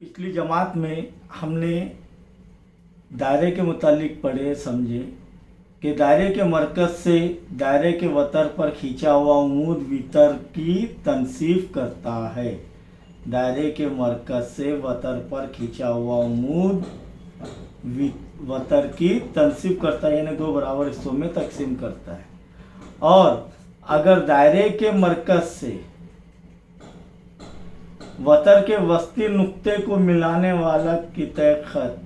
पिछली जमात में हमने दायरे के मुतालिक पढ़े समझे कि दायरे के मरकज़ से दायरे के वतर पर खींचा हुआ उमूद वितर की तनसीफ करता है। दायरे के मरकज़ से वतर पर खींचा हुआ उमूद वतर की तनसीफ करता है, यानी दो बराबर हिस्सों में तकसीम करता है। और अगर दायरे के मरकज़ से वतर के वस्ती नुक्ते को मिलाने वाला कितः खत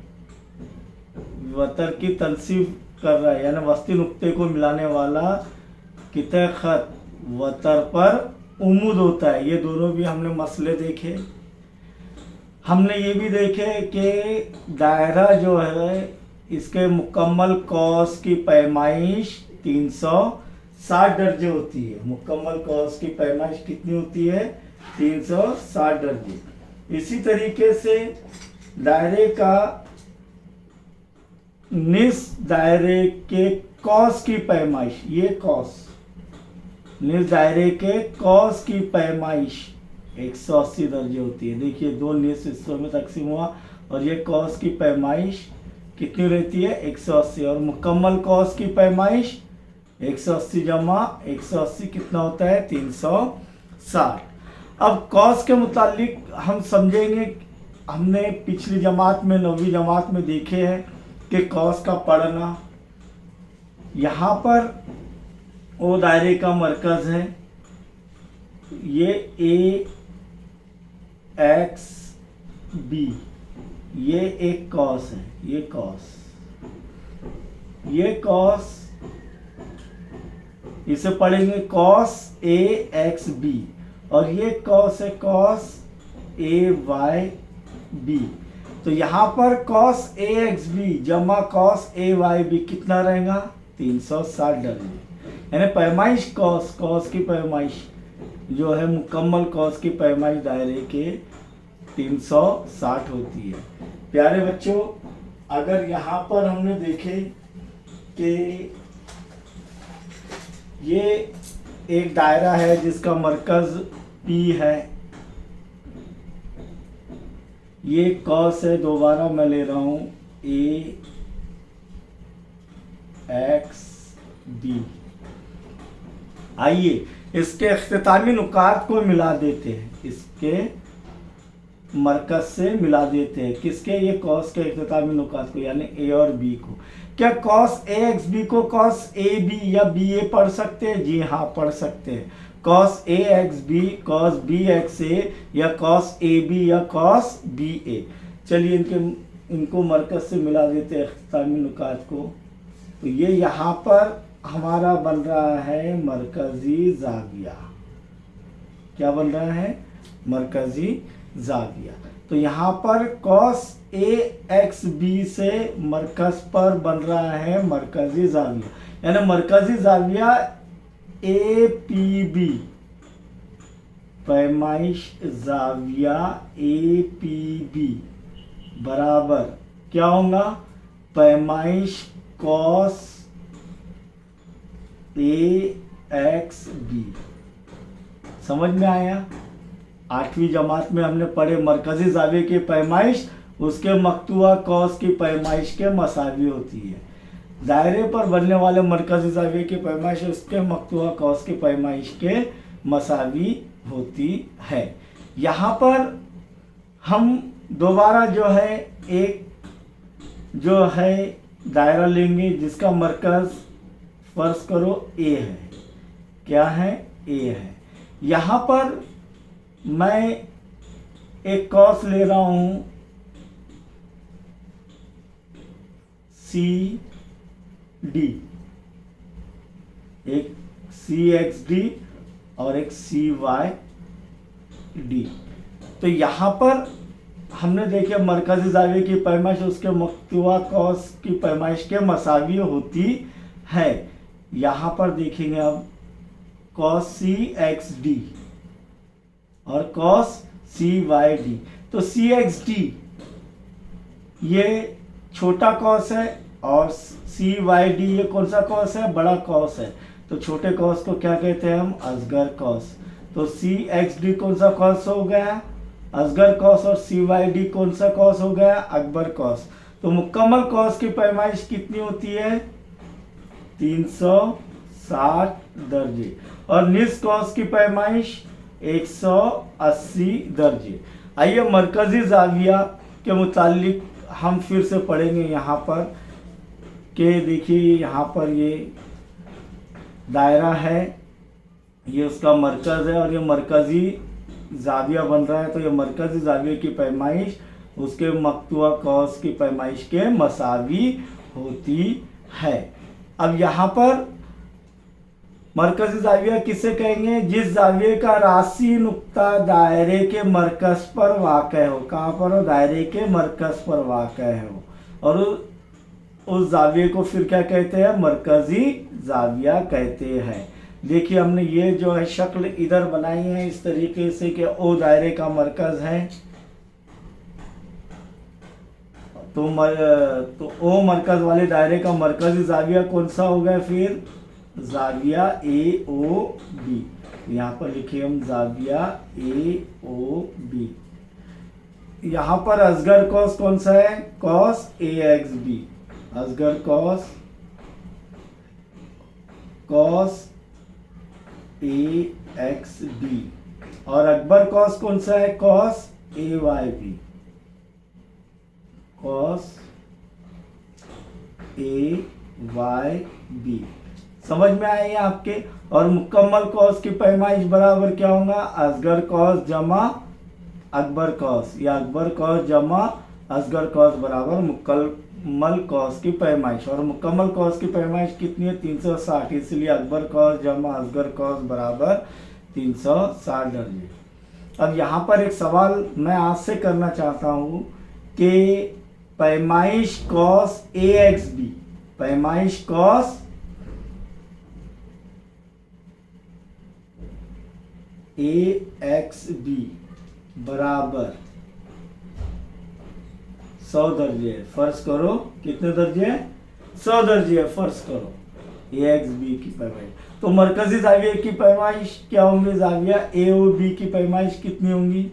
वतर की तनसीफ कर रहा है, यानी वस्ती नुक्ते को मिलाने वाला कितः खत वतर पर उमूद होता है। ये दोनों भी हमने मसले देखे। हमने ये भी देखे कि दायरा जो है इसके मुकम्मल कौस की पैमाइश 360 दर्जे होती है। मुकम्मल कौस की पैमाइश कितनी होती है? 360 दर्जे। इसी तरीके से दायरे का निस दायरे के कौस की पैमाइश, ये कौस निस दायरे के कौस की पैमाइश 180 दर्जे होती है। देखिए दो निस हिस्सों में तकसीम हुआ और ये कौस की पैमाइश कितनी रहती है? 180। और मुकम्मल कौस की पैमाइश 180 जमा 180 कितना होता है? 360। अब कौस के मुतालिक हम समझेंगे, हमने पिछली जमात में 9वीं जमात में देखे हैं कि कौस का पढ़ना, यहाँ पर वो दायरे का मरकज़ है, ये ए एक्स बी, ये एक कौस है, ये कौस, ये कौस, इसे पढ़ेंगे कौस ए एक्स बी, और ये कौस है कौस ए वाई बी। तो यहाँ पर कॉस ए एक्स बी जमा कॉस ए वाई बी कितना रहेगा? 360 दर्जे। यानी पैमाइश कॉस की पैमाइश जो है मुकम्मल कॉस की पैमाइश दायरे के 360 होती है। प्यारे बच्चों, अगर यहाँ पर हमने देखे कि ये एक दायरा है जिसका मरकज़ P है, ये कॉस है, दोबारा मैं ले रहा हूं ए एक्स बी। आइए इसके इख्तितामी नुकात को मिला देते हैं, इसके मरकज से मिला देते हैं। किसके? ये कॉस के इख्तितामी नुकात को, यानी ए और बी को। क्या कॉस ए एक्स बी को कॉस ए बी या बी ए पढ़ सकते हैं? जी हाँ, पढ़ सकते हैं। Cos A X B, cos B X A, या कॉस ए बी या कॉस बी ए। चलिए इनको मरकज से मिला देते हैं इख्तितामी नुकात को। तो ये यहाँ पर हमारा बन रहा है मरकजी जाविया। क्या बन रहा है? मरकजी जाविया। तो यहाँ पर कॉस ए एक्स बी से मरकज पर बन रहा है मरकजी जाविया, यानी मरकजी जाविया ए पी बी, पैमाइश जाविया ए पी बी बराबर क्या होगा? पैमाइश कॉस ए एक्स बी। समझ में आया? 8वीं जमात में हमने पढ़े मरकजी जाविये की पैमाइश उसके मकतूआ कॉस की पैमाइश के मसावी होती है। दायरे पर बनने वाले मरकजी जाविये की पैमाइश उसके मकतूआ कॉस की पैमाइश के मसावी होती है। यहाँ पर हम दोबारा जो है एक जो है दायरा लेंगे जिसका मरकज फर्ज करो ए है। क्या है? ए है। यहाँ पर मैं एक कॉस ले रहा हूँ सी डी, एक सी एक्स डी और एक सी वाई डी। तो यहाँ पर हमने देखे मरकजी जाविये की पैमाइश उसके मकतूआ कॉस की पैमाइश के मसावी होती है। यहाँ पर देखेंगे अब कॉस सी एक्स डी और कॉस सी वाई डी। तो सी एक्स डी ये छोटा कॉस है और सी वाई डी ये कौन सा कॉस है? बड़ा कॉस है। तो छोटे कॉस को क्या कहते हैं हम? असगर कॉस। तो सी एक्स डी कौन सा कॉस हो गया? असगर कॉस और CYD कौन सा कॉस हो गया? अकबर कॉस। तो मुकम्मल कॉस की पैमाइश कितनी होती है? 360 दर्जे। और निस कॉस की पैमाइश 180 दर्जे। आइए मरकजी जाविया के मुतालिक हम फिर से पढ़ेंगे यहाँ पर कि देखिए यहाँ पर ये दायरा है, ये उसका मरकज़ है और ये मरकज़ी जाविया बन रहा है। तो ये मरकज़ी जाविया की पैमाइश उसके मकतूआ कौस की पैमाइश के मसावी होती है। अब यहाँ पर मरकज़ी जाविया किसे कहेंगे? जिस जाविये का राशि नुक्ता दायरे के मरकज़ पर वाक़ हो। कहाँ पर हो? दायरे के मरकज़ पर वाक़ हो। और उस जाविये को फिर क्या कहते हैं? मरकज़ी जाविया कहते हैं। देखिए हमने ये जो है शक्ल इधर बनाई है इस तरीके से कि ओ दायरे का मरकज़ है, तो ओ मरकज़ वाले दायरे का मरकज़ी जाविया कौन सा होगा? फिर जाविया AOB। यहाँ पर लिखिए हम जाविया AOB। यहाँ पर असगर कॉस कौन सा है? Cos AXB। Asgar cos AXB। और अकबर कॉस कौन सा है? Cos AYB। Cos AYB। समझ में आए आपके? और मुकम्मल कॉस की पैमाइश बराबर क्या होगा? असगर कॉस जमा अकबर कॉस, या अकबर कॉस जमा असगर कॉस बराबर मुकम्मल कॉस की पैमाइश। और मुकम्मल कॉस की पैमाइश कितनी है? 360। इसलिए अकबर कॉस जमा असगर कॉस बराबर 360 दर्जे। अब यहाँ पर एक सवाल मैं आपसे करना चाहता हूँ कि पैमाइश कॉस AXB, पैमाइश कॉस AXB बराबर 100 दर्जे है। फर्ज करो कितने दर्जे है? 100 दर्जे है। फर्ज करो AXB की पैमाइश। तो मरकजी जाविया की पैमाइश क्या होंगी? जाविया AOB की पैमाइश कितनी होंगी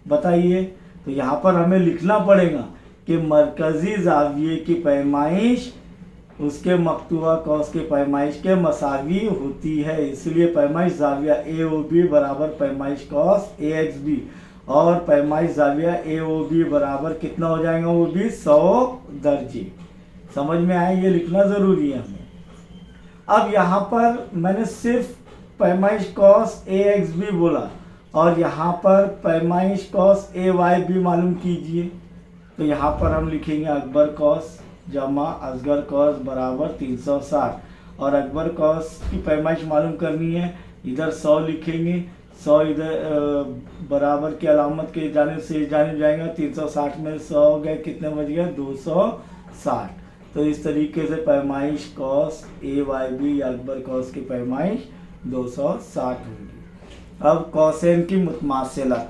बताइए? तो यहाँ पर हमें लिखना पड़ेगा कि मरकजी जाविये की पैमाइश उसके मकतूबा कौस के पैमाइश के मसावी होती है। इसलिए पैमाइश जाविया AOB बराबर पैमाइश कौस AXB, और पैमाइश जाविया AOB बराबर कितना हो जाएगा? वो भी 100 दर्जे। समझ में आए? ये लिखना ज़रूरी है हमें। अब यहाँ पर मैंने सिर्फ पैमाइश कौस AXB बोला और यहाँ पर पैमाइश कौस AYB मालूम कीजिए। तो यहाँ पर हम लिखेंगे अकबर कौस जमा असगर कौस बराबर 360। और अकबर कौस की पैमाइश मालूम करनी है, इधर 100 लिखेंगे, 100 इधर बराबर की अलामत के जानिब से इस जानिब जाएगा। 360 में 100 हो गए, कितने बच गए? 260। तो इस तरीके से पैमाइश कौस AYB या अकबर कौस की पैमाइश 260 होगी। अब कौसैन की मुतमासिलत,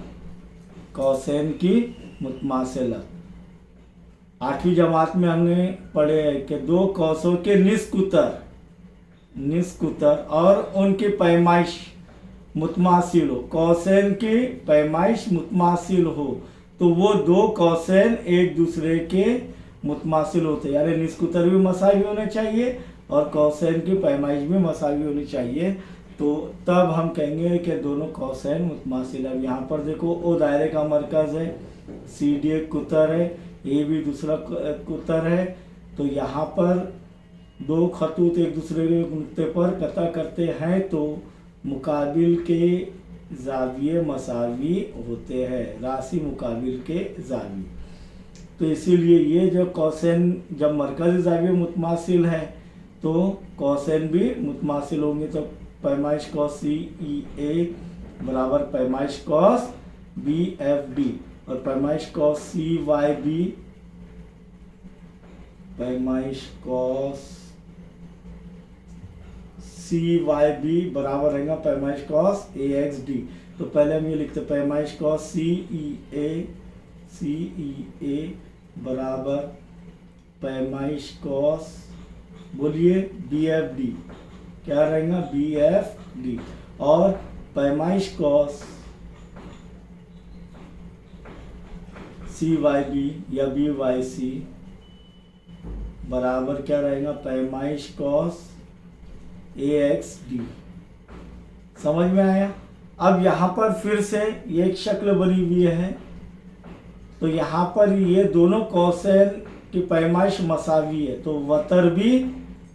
कौसैन की मुतमासिलत 8वीं जमात में हमने पढ़े है कि दो कौसों के निस्कुतर और उनकी पैमाइश मुतमासिल हो। कौसैन की पैमाइश मुतमासिल हो तो वो दो कौसैन एक दूसरे के मुतमासिल होते हैं, यानी निस्कुतर भी मसावी होने चाहिए और कौसैन की पैमाइश भी मसावी होनी चाहिए। तो तब हम कहेंगे कि दोनों कौसैन मुतमासिल। अब यहाँ पर देखो ओ दायरे का मरकज़ है, CD एक कुतर है, ए भी दूसरा कुतर है। तो यहाँ पर दो खतूत एक दूसरे के नुक्ते पर कता करते हैं तो मुकाबिल के जाविये मसावी होते हैं, राशि मुकाबिल के जावी। तो इसीलिए ये जो कौसैन जब मरकज़ी जाविये मुतमासिल है तो कौसैन भी मुतमासिल होंगे। तो पैमाइश कौस CEA बराबर पैमाइश कौस BFB और पैमाइश कौस CYB, पैमाइश कौस CYB बराबर रहेगा पैमाइश कौस AXD। तो पहले हम ये लिखते पैमाइश कौस CEA बराबर पैमाइश कौस बोलिए BFD, क्या रहेगा? BFD। और पैमाइश कौस सी बाई बी या बी बाई सी बराबर क्या रहेगा, पैमाइश कॉस ए एक्स डी। समझ में आया। अब यहाँ पर फिर से ये एक शक्ल बनी हुई है, तो यहाँ पर ये दोनों कौशल की पैमाइश मसावी है, तो वतर भी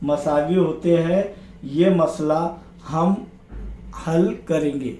मसावी होते हैं। ये मसला हम हल करेंगे।